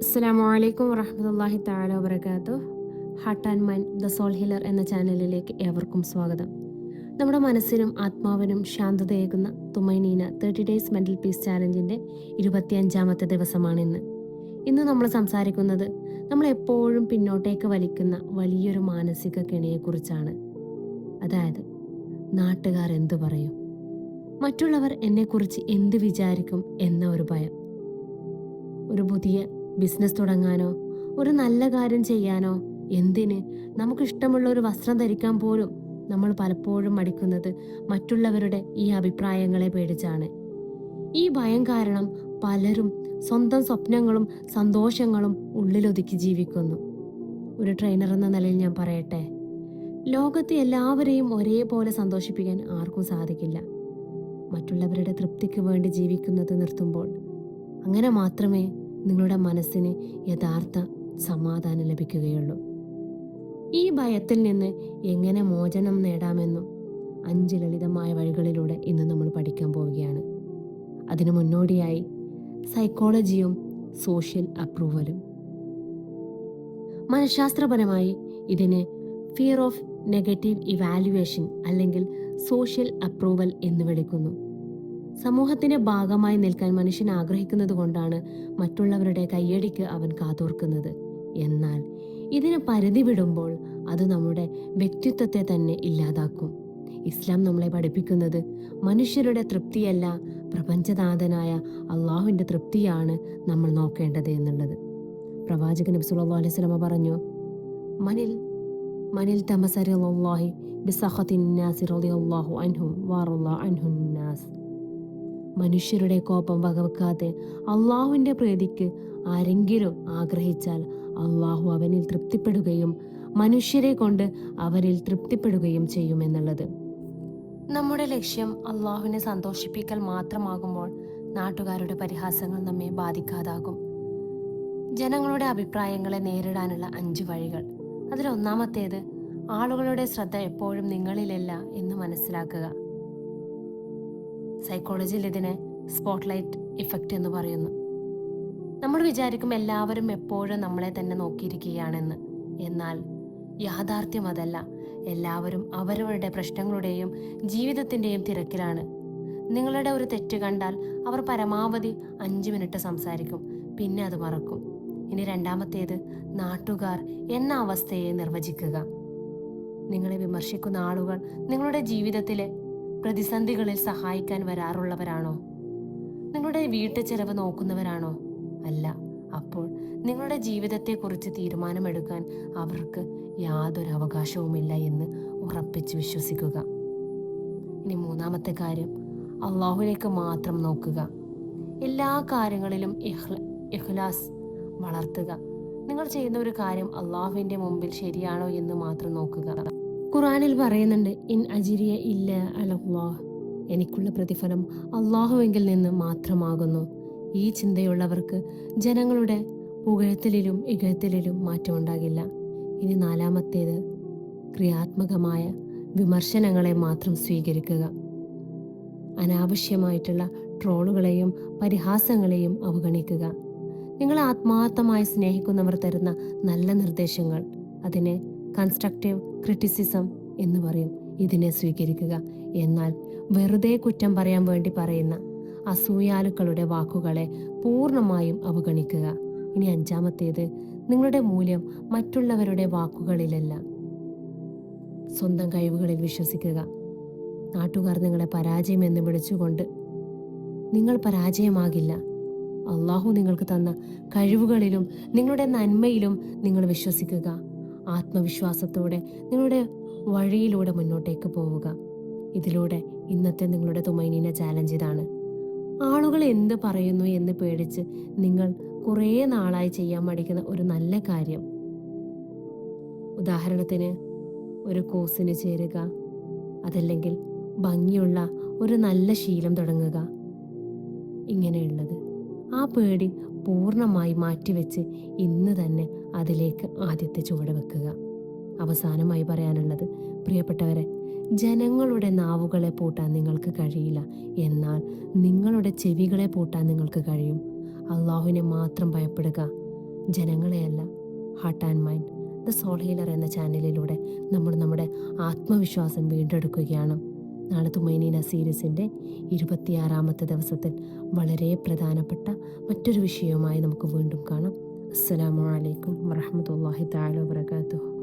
അസ്സലാമു അലൈക്കും വറഹ്മത്തുള്ളാഹി തആല വബറകാതുഹു. Heart and mind the soul healer എന്ന ചാനലിലേക്ക് ഏവർക്കും സ്വാഗതം. നമ്മുടെ മനസ്സിനും ആത്മാവിനും ശാന്തതയേകുന്ന തുമൈനീന 30 ഡേയ്സ് മെൻ്റൽ പീസ് ചാലഞ്ചിൻ്റെ 25ാമത്തെ ദിവസമാണിന്ന്. ഇന്ന് നമ്മൾ സംസാരിക്കുന്നത് നമ്മൾ എപ്പോഴും പിന്നോട്ടേക്ക് വലിക്കുന്ന വലിയൊരു മാനസിക കെണിയെക്കുറിച്ചാണ്. അതായത് നാട്ടുകാർ എന്തു പറയും, മറ്റുള്ളവർ എന്നെക്കുറിച്ച് എന്ത് വിചാരിക്കും എന്ന ഒരു ഭയം. ഒരു പുതിയ ബിസിനസ് തുടങ്ങാനോ ഒരു നല്ല കാര്യം ചെയ്യാനോ എന്തിന് നമുക്കിഷ്ടമുള്ള ഒരു വസ്ത്രം ധരിക്കാൻ പോലും നമ്മൾ പലപ്പോഴും മടിക്കുന്നത് മറ്റുള്ളവരുടെ ഈ അഭിപ്രായങ്ങളെ പേടിച്ചാണ്. ഈ ഭയം കാരണം പലരും സ്വന്തം സ്വപ്നങ്ങളും സന്തോഷങ്ങളും ഉള്ളിലൊതുക്കി ജീവിക്കുന്നു. ഒരു ട്രെയിനർ എന്ന നിലയിൽ ഞാൻ പറയട്ടെ, ലോകത്തെ എല്ലാവരെയും ഒരേപോലെ സന്തോഷിപ്പിക്കാൻ ആർക്കും സാധിക്കില്ല. മറ്റുള്ളവരുടെ തൃപ്തിക്ക് വേണ്ടി ജീവിക്കുന്നത് നിർത്തുമ്പോൾ അങ്ങനെ മാത്രമേ നിങ്ങളുടെ മനസ്സിന് യഥാർത്ഥ സമാധാനം ലഭിക്കുകയുള്ളൂ. ഈ ഭയത്തിൽ നിന്ന് എങ്ങനെ മോചനം നേടാമെന്നും 5 ലളിതമായ വഴികളിലൂടെ ഇന്ന് നമ്മൾ പഠിക്കാൻ പോവുകയാണ്. അതിനു മുന്നോടിയായി സൈക്കോളജിയും സോഷ്യൽ അപ്രൂവലും. മനഃശാസ്ത്രപരമായി ഇതിനെ ഫിയർ ഓഫ് നെഗറ്റീവ് ഇവാലുവേഷൻ അല്ലെങ്കിൽ സോഷ്യൽ അപ്രൂവൽ എന്ന് വിളിക്കുന്നു. സമൂഹത്തിന്റെ ഭാഗമായി നിൽക്കാൻ മനുഷ്യൻ ആഗ്രഹിക്കുന്നത് കൊണ്ടാണ് മറ്റുള്ളവരുടെ കയ്യടിക്ക് അവൻ കാതോർക്കുന്നത്. എന്നാൽ ഇതിന് പരിധി വിടുമ്പോൾ അത് നമ്മുടെ വ്യക്തിത്വത്തെ തന്നെ ഇല്ലാതാക്കും. ഇസ്ലാം നമ്മളെ പഠിപ്പിക്കുന്നത് മനുഷ്യരുടെ തൃപ്തിയല്ല, പ്രപഞ്ചനാഥനായ അള്ളാഹുവിൻ്റെ തൃപ്തിയാണ് നമ്മൾ നോക്കേണ്ടത് എന്നുള്ളത്. പ്രവാചകൻ നബി സല്ലല്ലാഹു അലൈഹി വസല്ലം പറഞ്ഞു, മനിൽ തമസറല്ലാഹി ബിസഖത്തിൻ നാസി റളിയല്ലാഹു അൻഹു വറല്ലാഹു അൻഹുൻ നാസ്. മനുഷ്യരുടെ കോപം വകവെക്കാതെ അള്ളാഹുവിൻ്റെ പ്രീതിക്ക് ആരെങ്കിലും ആഗ്രഹിച്ചാൽ അള്ളാഹു അവനിൽ തൃപ്തിപ്പെടുകയും മനുഷ്യരെ കൊണ്ട് അവരിൽ തൃപ്തിപ്പെടുകയും ചെയ്യുമെന്നുള്ളത്. നമ്മുടെ ലക്ഷ്യം അള്ളാഹുവിനെ സന്തോഷിപ്പിക്കൽ മാത്രമാകുമ്പോൾ നാട്ടുകാരുടെ പരിഹാസങ്ങൾ നമ്മെ ബാധിക്കാതാകും. ജനങ്ങളുടെ അഭിപ്രായങ്ങളെ നേരിടാനുള്ള 5 വഴികൾ. അതിലൊന്നാമത്തേത്, ആളുകളുടെ ശ്രദ്ധ എപ്പോഴും നിങ്ങളിലല്ല എന്ന് മനസ്സിലാക്കുക. സൈക്കോളജിയിൽ ഇതിനെ സ്പോട്ട്ലൈറ്റ് ഇഫക്റ്റ് എന്ന് പറയുന്നു. നമ്മൾ വിചാരിക്കും എല്ലാവരും എപ്പോഴും നമ്മളെ തന്നെ നോക്കിയിരിക്കുകയാണെന്ന്. എന്നാൽ യാഥാർത്ഥ്യം അതല്ല. എല്ലാവരും അവരവരുടെ പ്രശ്നങ്ങളുടെയും ജീവിതത്തിൻ്റെയും തിരക്കിലാണ്. നിങ്ങളുടെ ഒരു തെറ്റ് കണ്ടാൽ അവർ പരമാവധി 5 മിനിറ്റ് സംസാരിക്കും, പിന്നെ അത് മറക്കും. ഇനി രണ്ടാമത്തേത്, നാട്ടുകാർ എന്ന അവസ്ഥയെ നിർവചിക്കുക. നിങ്ങളെ വിമർശിക്കുന്ന ആളുകൾ നിങ്ങളുടെ ജീവിതത്തിലെ പ്രതിസന്ധികളിൽ സഹായിക്കാൻ വരാറുള്ളവരാണോ? നിങ്ങളുടെ വീട്ടു ചെലവ് നോക്കുന്നവരാണോ? അല്ല. അപ്പോൾ നിങ്ങളുടെ ജീവിതത്തെക്കുറിച്ച് തീരുമാനമെടുക്കാൻ അവർക്ക് യാതൊരു അവകാശവുമില്ല എന്ന് ഉറപ്പിച്ച് വിശ്വസിക്കുക. ഇനി മൂന്നാമത്തെ കാര്യം, അള്ളാഹുവിലേക്ക് മാത്രം നോക്കുക. എല്ലാ കാര്യങ്ങളിലും ഇഖ്ലാസ് വളർത്തുക. നിങ്ങൾ ചെയ്യുന്ന ഒരു കാര്യം അള്ളാഹുവിൻ്റെ മുമ്പിൽ ശരിയാണോ എന്ന് മാത്രം നോക്കുക. ഖുർആനിൽ പറയുന്നുണ്ട്, ഇൻ അജിരിയ ഇല്ല അലല്ലാഹ്, എനിക്കുള്ള പ്രതിഫലം അള്ളാഹുവെങ്കിൽ നിന്ന് മാത്രമാകുന്നു. ഈ ചിന്തയുള്ളവർക്ക് ജനങ്ങളുടെ പുകഴ്ത്തലിലും ഇകഴ്ത്തലിലും മാറ്റമുണ്ടാകില്ല. ഇനി നാലാമത്തേത്, ക്രിയാത്മകമായ വിമർശനങ്ങളെ മാത്രം സ്വീകരിക്കുക. അനാവശ്യമായിട്ടുള്ള ട്രോളുകളെയും പരിഹാസങ്ങളെയും അവഗണിക്കുക. നിങ്ങളെ ആത്മാർത്ഥമായി സ്നേഹിക്കുന്നവർ തരുന്ന നല്ല നിർദ്ദേശങ്ങൾ, അതിനെ കൺസ്ട്രക്റ്റീവ് ക്രിറ്റിസിസം എന്ന് പറയും, ഇതിനെ സ്വീകരിക്കുക. എന്നാൽ വെറുതെ കുറ്റം പറയാൻ വേണ്ടി പറയുന്ന അസൂയാലുക്കളുടെ വാക്കുകളെ പൂർണ്ണമായും അവഗണിക്കുക. ഇനി അഞ്ചാമത്തേത്, നിങ്ങളുടെ മൂല്യം മറ്റുള്ളവരുടെ വാക്കുകളിലല്ല, സ്വന്തം കഴിവുകളിൽ വിശ്വസിക്കുക. നാട്ടുകാർ നിങ്ങളെ പരാജയമെന്ന് വിളിച്ചുകൊണ്ട് നിങ്ങൾ പരാജയമാകില്ല. അള്ളാഹു നിങ്ങൾക്ക് തന്ന കഴിവുകളിലും നിങ്ങളുടെ നന്മയിലും നിങ്ങൾ വിശ്വസിക്കുക. ആത്മവിശ്വാസത്തോടെ നിങ്ങളുടെ വഴിയിലൂടെ മുന്നോട്ടേക്ക് പോവുക. ഇതിലൂടെ ഇന്നത്തെ നിങ്ങളുടെ തുമൈനീന ചാലഞ്ച് ഇതാണ്. ആളുകൾ എന്ത് പറയുന്നു എന്ന് പേടിച്ച് നിങ്ങൾ കുറേ നാളായി ചെയ്യാൻ മടിക്കുന്ന ഒരു നല്ല കാര്യം, ഉദാഹരണത്തിന് ഒരു കോഴ്സിന് ചേരുക, അതല്ലെങ്കിൽ ഭംഗിയുള്ള ഒരു നല്ല ശീലം തുടങ്ങുക. ഇങ്ങനെയുള്ളത് ആ പേടി പൂർണ്ണമായി മാറ്റിവെച്ച് ഇന്ന് തന്നെ അതിലേക്ക് ആദ്യത്തെ ചുവട് വെക്കുക. അവസാനമായി പറയാനുള്ളത്, പ്രിയപ്പെട്ടവരെ, ജനങ്ങളുടെ നാവുകളെ പൂട്ടാൻ നിങ്ങൾക്ക് കഴിയില്ല, എന്നാൽ നിങ്ങളുടെ ചെവികളെ പൂട്ടാൻ നിങ്ങൾക്ക് കഴിയും. അള്ളാഹുവിനെ മാത്രം ഭയപ്പെടുക. ജനങ്ങളെയല്ല. Heart and mind the soul healer എന്ന ചാനലിലൂടെ നമ്മൾ നമ്മുടെ ആത്മവിശ്വാസം വീണ്ടെടുക്കുകയാണ്. നാളെ തുമൈനീന സീരീസിൻ്റെ 26ാമത്തെ ദിവസത്തിൽ വളരെ പ്രധാനപ്പെട്ട മറ്റൊരു വിഷയവുമായി നമുക്ക് വീണ്ടും കാണാം. അസ്സലാമു അലൈക്കും വറഹ്മത്തുള്ളാഹി തആല വബറകാതുഹു.